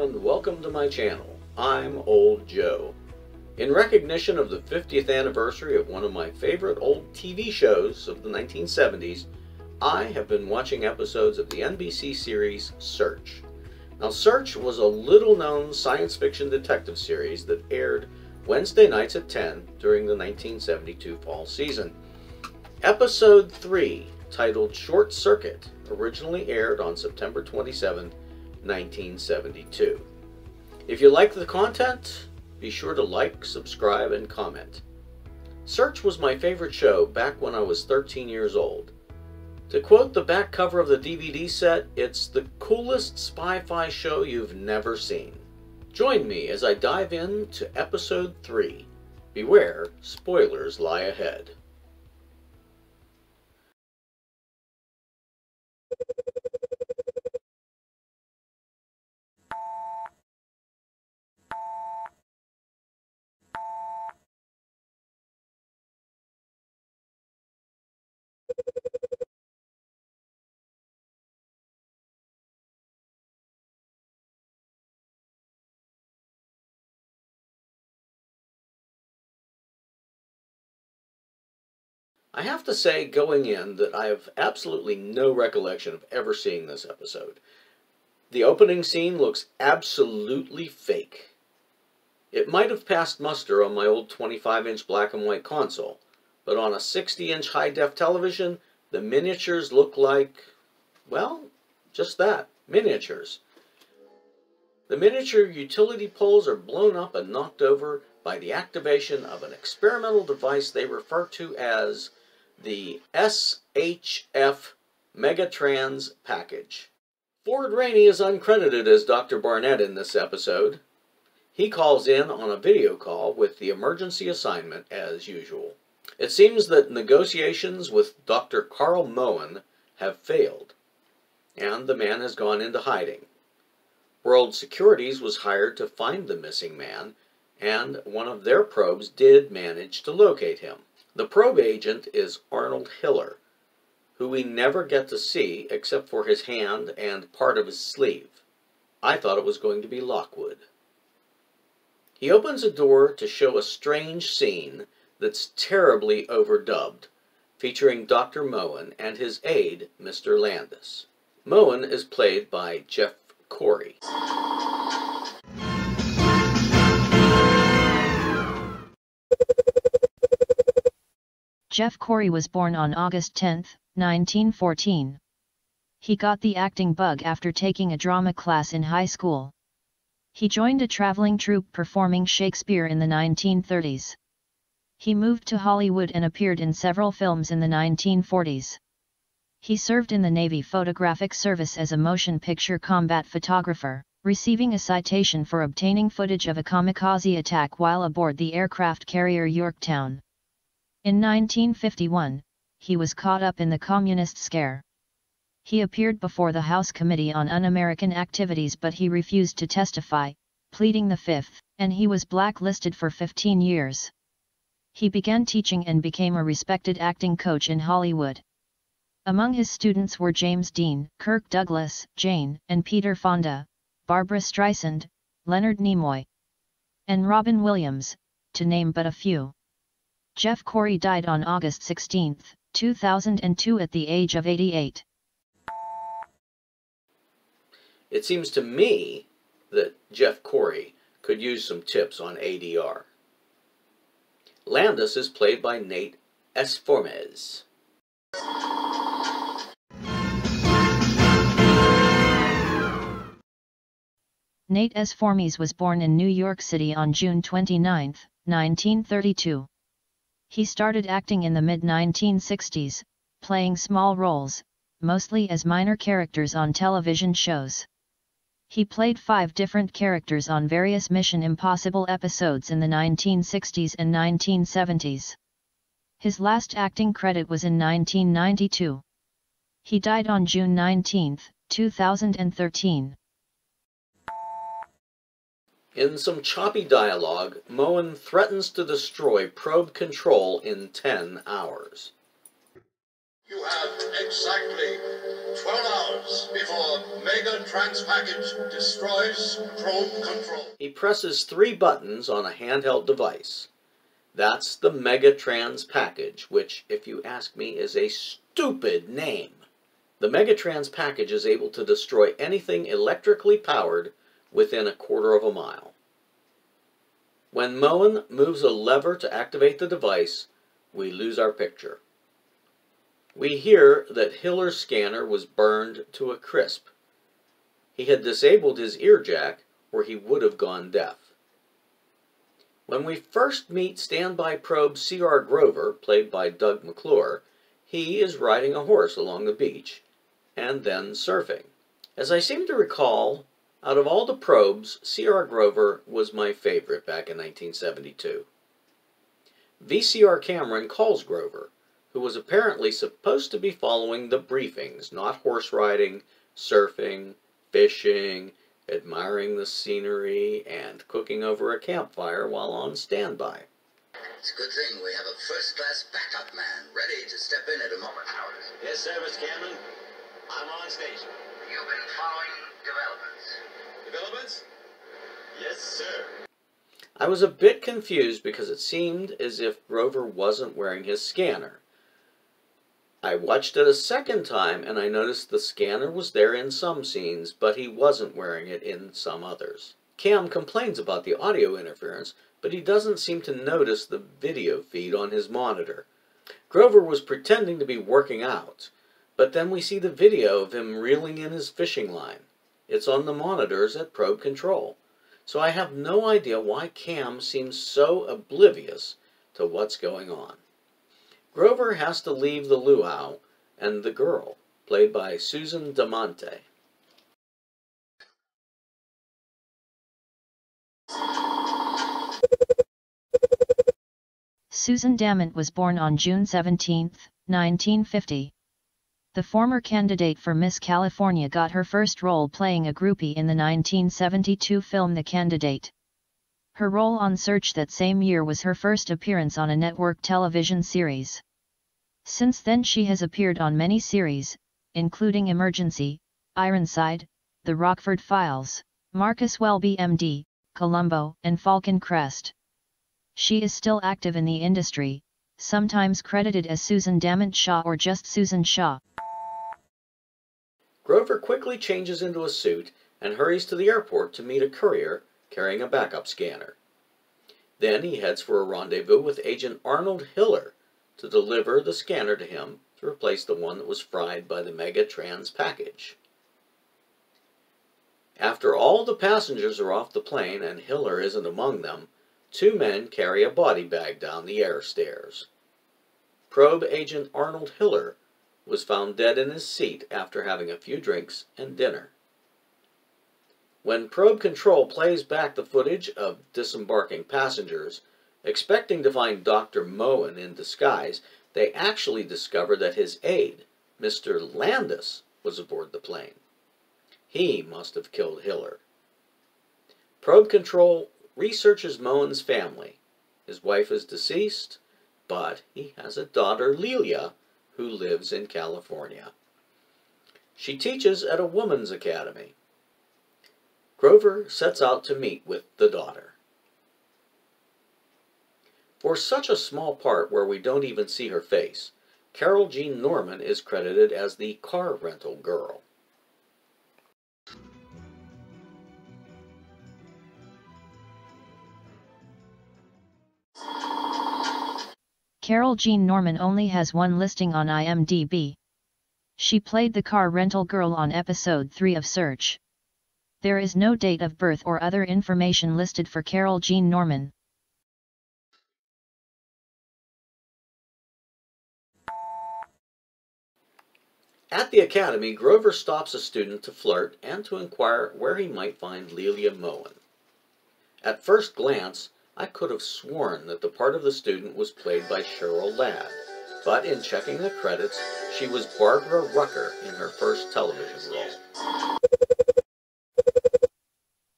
and welcome to my channel. I'm Old Joe. In recognition of the 50th anniversary of one of my favorite old TV shows of the 1970s, I have been watching episodes of the NBC series Search. Now, Search was a little-known science fiction detective series that aired Wednesday nights at 10 during the 1972 fall season. Episode 3, titled Short Circuit, originally aired on September 27, 1972. If you like the content, be sure to like, subscribe, and comment. Search was my favorite show back when I was 13 years old. To quote the back cover of the DVD set, it's the coolest spy-fi show you've never seen. Join me as I dive into Episode 3. Beware, spoilers lie ahead. I have to say, going in, that I have absolutely no recollection of ever seeing this episode. The opening scene looks absolutely fake. It might have passed muster on my old 25-inch black and white console, but on a 60-inch high-def television, the miniatures look like, well, just that, miniatures. The miniature utility poles are blown up and knocked over by the activation of an experimental device they refer to as the SHF Megatrans package. Ford Rainey is uncredited as Dr. Barnett in this episode. He calls in on a video call with the emergency assignment as usual. It seems that negotiations with Dr. Carl Moen have failed, and the man has gone into hiding. World Securities was hired to find the missing man, and one of their probes did manage to locate him. The probe agent is Arnold Hiller, who we never get to see except for his hand and part of his sleeve. I thought it was going to be Lockwood. He opens a door to show a strange scene that's terribly overdubbed, featuring Dr. Moen and his aide, Mr. Landis. Moen is played by Jeff Corey. Jeff Corey was born on August 10, 1914. He got the acting bug after taking a drama class in high school. He joined a traveling troupe performing Shakespeare in the 1930s. He moved to Hollywood and appeared in several films in the 1940s. He served in the Navy Photographic Service as a motion picture combat photographer, receiving a citation for obtaining footage of a kamikaze attack while aboard the aircraft carrier Yorktown. In 1951, he was caught up in the Communist scare. He appeared before the House Committee on Un-American Activities, but he refused to testify, pleading the Fifth, and he was blacklisted for 15 years. He began teaching and became a respected acting coach in Hollywood. Among his students were James Dean, Kirk Douglas, Jane and Peter Fonda, Barbra Streisand, Leonard Nimoy, and Robin Williams, to name but a few. Jeff Corey died on August 16, 2002 at the age of 88. It seems to me that Jeff Corey could use some tips on ADR. Landis is played by Nate Esformes. Nate Esformes was born in New York City on June 29, 1932. He started acting in the mid-1960s, playing small roles, mostly as minor characters on television shows. He played 5 different characters on various Mission Impossible episodes in the 1960s and 1970s. His last acting credit was in 1992. He died on June 19, 2013. In some choppy dialogue, Moen threatens to destroy probe control in 10 hours. You have exactly 12 hours before Mega Trans Package destroys probe control. He presses 3 buttons on a handheld device. That's the Megatrans Package, which, if you ask me, is a stupid name. The Megatrans Package is able to destroy anything electrically powered within a quarter of a mile. When Moen moves a lever to activate the device, we lose our picture. We hear that Hiller's scanner was burned to a crisp. He had disabled his ear jack, or he would have gone deaf. When we first meet standby probe C.R. Grover, played by Doug McClure, he is riding a horse along the beach, and then surfing. As I seem to recall, out of all the probes, C.R. Grover was my favorite back in 1972. VCR Cameron calls Grover, who was apparently supposed to be following the briefings, not horse riding, surfing, fishing, admiring the scenery, and cooking over a campfire while on standby. It's a good thing we have a first-class backup man ready to step in at a moment's notice. Yes, sir, Mr. Cameron. I'm on station. You've been following developments. Developments? Yes, sir. I was a bit confused because it seemed as if Grover wasn't wearing his scanner. I watched it a second time and I noticed the scanner was there in some scenes, but he wasn't wearing it in some others. Cam complains about the audio interference, but he doesn't seem to notice the video feed on his monitor. Grover was pretending to be working out, but then we see the video of him reeling in his fishing line. It's on the monitors at Probe Control, so I have no idea why Cam seems so oblivious to what's going on. Grover has to leave the luau and the girl, played by Susan Damante. Susan Damant was born on June 17, 1950. The former candidate for Miss California got her first role playing a groupie in the 1972 film The Candidate. Her role on Search that same year was her first appearance on a network television series. Since then she has appeared on many series, including Emergency, Ironside, The Rockford Files, Marcus Welby MD, Columbo, and Falcon Crest. She is still active in the industry, sometimes credited as Susan Damant Shaw or just Susan Shaw. Grover quickly changes into a suit and hurries to the airport to meet a courier carrying a backup scanner. Then he heads for a rendezvous with Agent Arnold Hiller to deliver the scanner to him to replace the one that was fried by the Megatrans Package. After all the passengers are off the plane and Hiller isn't among them, 2 men carry a body bag down the air stairs. Probe Agent Arnold Hiller was found dead in his seat after having a few drinks and dinner. When Probe Control plays back the footage of disembarking passengers, expecting to find Dr. Moen in disguise, they actually discover that his aide, Mr. Landis, was aboard the plane. He must have killed Hiller. Probe Control researches Moen's family. His wife is deceased, but he has a daughter, Lelia, who lives in California. She teaches at a woman's academy. Grover sets out to meet with the daughter. For such a small part where we don't even see her face, Carol Jean Norman is credited as the car rental girl. Carol Jean Norman only has one listing on IMDb. She played the car rental girl on episode 3 of Search. There is no date of birth or other information listed for Carol Jean Norman. At the academy, Grover stops a student to flirt and to inquire where he might find Lelia Moen. At first glance, I could have sworn that the part of the student was played by Cheryl Ladd, but in checking the credits, she was Barbara Rucker in her first television role.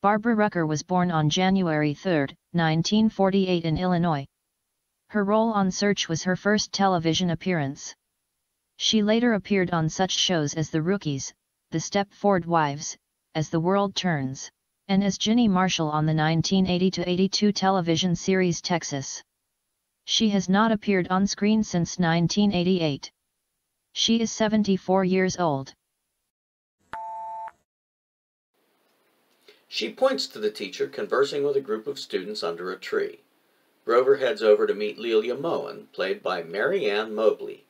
Barbara Rucker was born on January 3, 1948 in Illinois. Her role on Search was her first television appearance. She later appeared on such shows as The Rookies, The Stepford Wives, As the World Turns, and as Ginny Marshall on the 1980-82 television series Texas. She has not appeared on screen since 1988. She is 74 years old. She points to the teacher conversing with a group of students under a tree. Grover heads over to meet Lelia Moen, played by Mary Ann Mobley.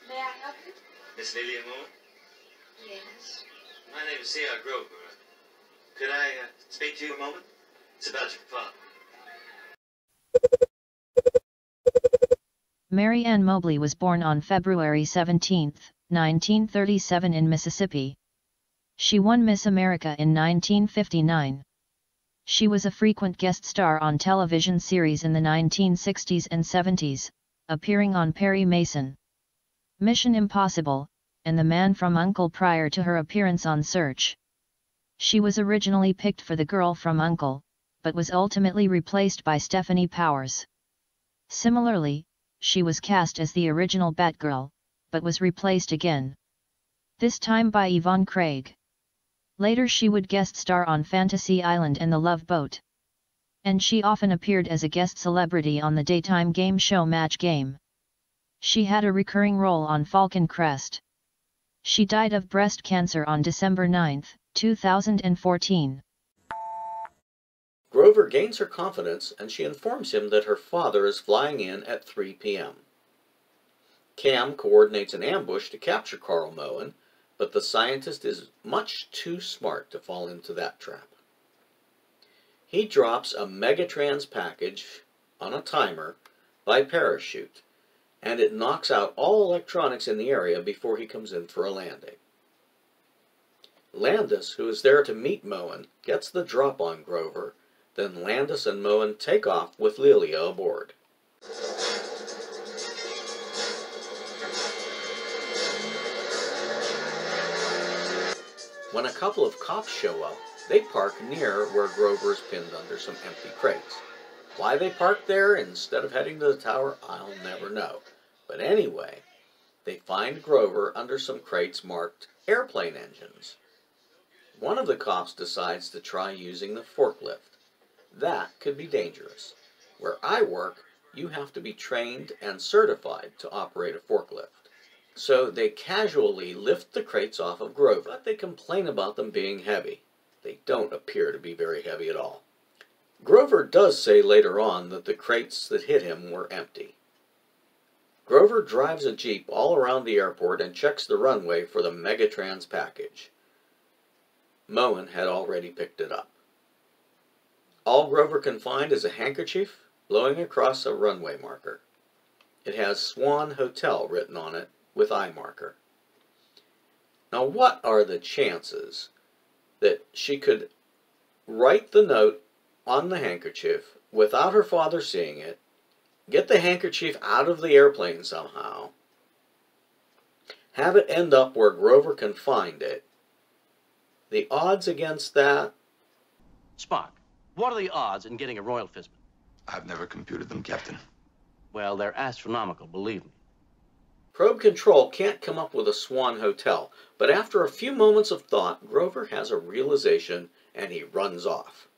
May I help you? Miss Lelia Moen? Yes. My name is C.R. Grover. Could I speak to you a moment? It's about your father. Mary Ann Mobley was born on February 17, 1937 in Mississippi. She won Miss America in 1959. She was a frequent guest star on television series in the 1960s and 70s, appearing on Perry Mason, Mission Impossible, and The Man from U.N.C.L.E. prior to her appearance on Search. She was originally picked for The Girl from U.N.C.L.E., but was ultimately replaced by Stephanie Powers. Similarly, she was cast as the original Batgirl, but was replaced again, this time by Yvonne Craig. Later she would guest star on Fantasy Island and The Love Boat. And she often appeared as a guest celebrity on the daytime game show Match Game. She had a recurring role on Falcon Crest. She died of breast cancer on December 9, 2014. Grover gains her confidence and she informs him that her father is flying in at 3 p.m. Cam coordinates an ambush to capture Carl Moen, but the scientist is much too smart to fall into that trap. He drops a Megatrans package on a timer by parachute, and it knocks out all electronics in the area before he comes in for a landing. Landis, who is there to meet Moen, gets the drop on Grover. Then Landis and Moen take off with Lelia aboard. When a couple of cops show up, they park near where Grover is pinned under some empty crates. Why they park there instead of heading to the tower, I'll never know. But anyway, they find Grover under some crates marked airplane engines. One of the cops decides to try using the forklift. That could be dangerous. Where I work, you have to be trained and certified to operate a forklift. So they casually lift the crates off of Grover, but they complain about them being heavy. They don't appear to be very heavy at all. Grover does say later on that the crates that hit him were empty. Grover drives a Jeep all around the airport and checks the runway for the Megatrans package. Moen had already picked it up. All Grover can find is a handkerchief blowing across a runway marker. It has Swan Hotel written on it with eye marker. Now what are the chances that she could write the note on the handkerchief without her father seeing it, get the handkerchief out of the airplane somehow, have it end up where Grover can find it? The odds against that? Spock, what are the odds in getting a Royal Fistman? I've never computed them, Captain. Well, they're astronomical, believe me. Probe Control can't come up with a Swan Hotel, but after a few moments of thought, Grover has a realization and he runs off.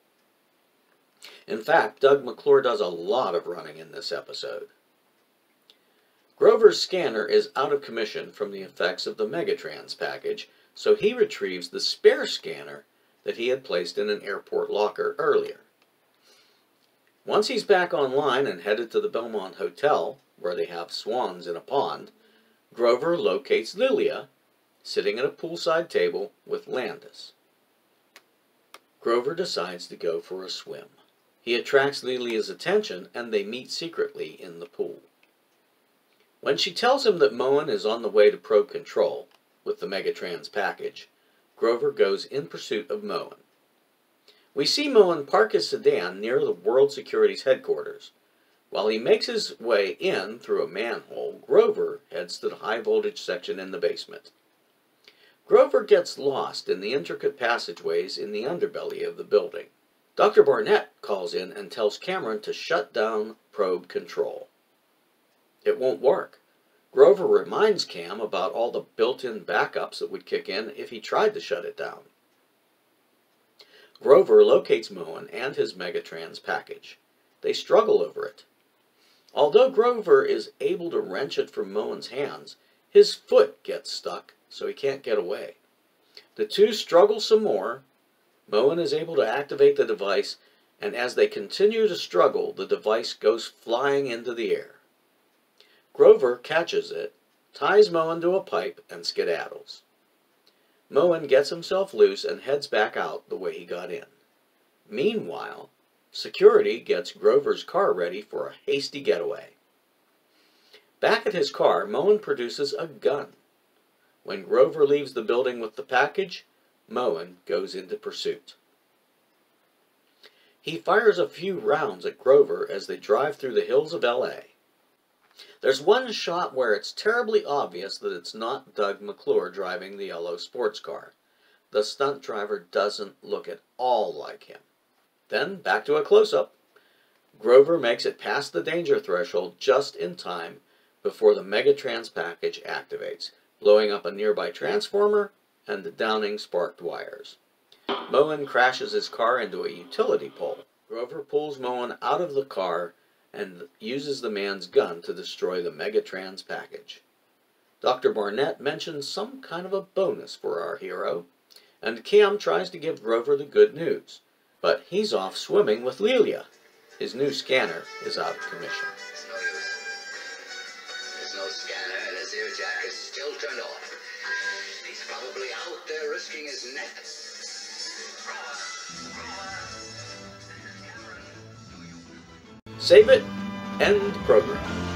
In fact, Doug McClure does a lot of running in this episode. Grover's scanner is out of commission from the effects of the Megatrans package, so he retrieves the spare scanner that he had placed in an airport locker earlier. Once he's back online and headed to the Belmont Hotel, where they have swans in a pond, Grover locates Lelia, sitting at a poolside table with Landis. Grover decides to go for a swim. He attracts Lelia's attention and they meet secretly in the pool. When she tells him that Moen is on the way to Probe Control with the Megatrans package, Grover goes in pursuit of Moen. We see Moen park his sedan near the World Security's headquarters. While he makes his way in through a manhole, Grover heads to the high-voltage section in the basement. Grover gets lost in the intricate passageways in the underbelly of the building. Dr. Barnett calls in and tells Cameron to shut down probe control. It won't work. Grover reminds Cam about all the built-in backups that would kick in if he tried to shut it down. Grover locates Moen and his Megatrans package. They struggle over it. Although Grover is able to wrench it from Moen's hands, his foot gets stuck, so he can't get away. The two struggle some more. Moen is able to activate the device, and as they continue to struggle, the device goes flying into the air. Grover catches it, ties Moen to a pipe, and skedaddles. Moen gets himself loose and heads back out the way he got in. Meanwhile, security gets Grover's car ready for a hasty getaway. Back at his car, Moen produces a gun. When Grover leaves the building with the package, Moen goes into pursuit. He fires a few rounds at Grover as they drive through the hills of L.A. There's one shot where it's terribly obvious that it's not Doug McClure driving the yellow sports car. The stunt driver doesn't look at all like him. Then, back to a close-up. Grover makes it past the danger threshold just in time before the Megatrans package activates, blowing up a nearby transformer and downing sparked wires. Moen crashes his car into a utility pole. Grover pulls Moen out of the car and uses the man's gun to destroy the Megatrans package. Dr. Barnett mentions some kind of a bonus for our hero, and Cam tries to give Grover the good news, but he's off swimming with Lelia. His new scanner is out of commission. It's no use. There's no scanner, and his earjack is still turned off. He's probably out there risking his neck. Save it, end program.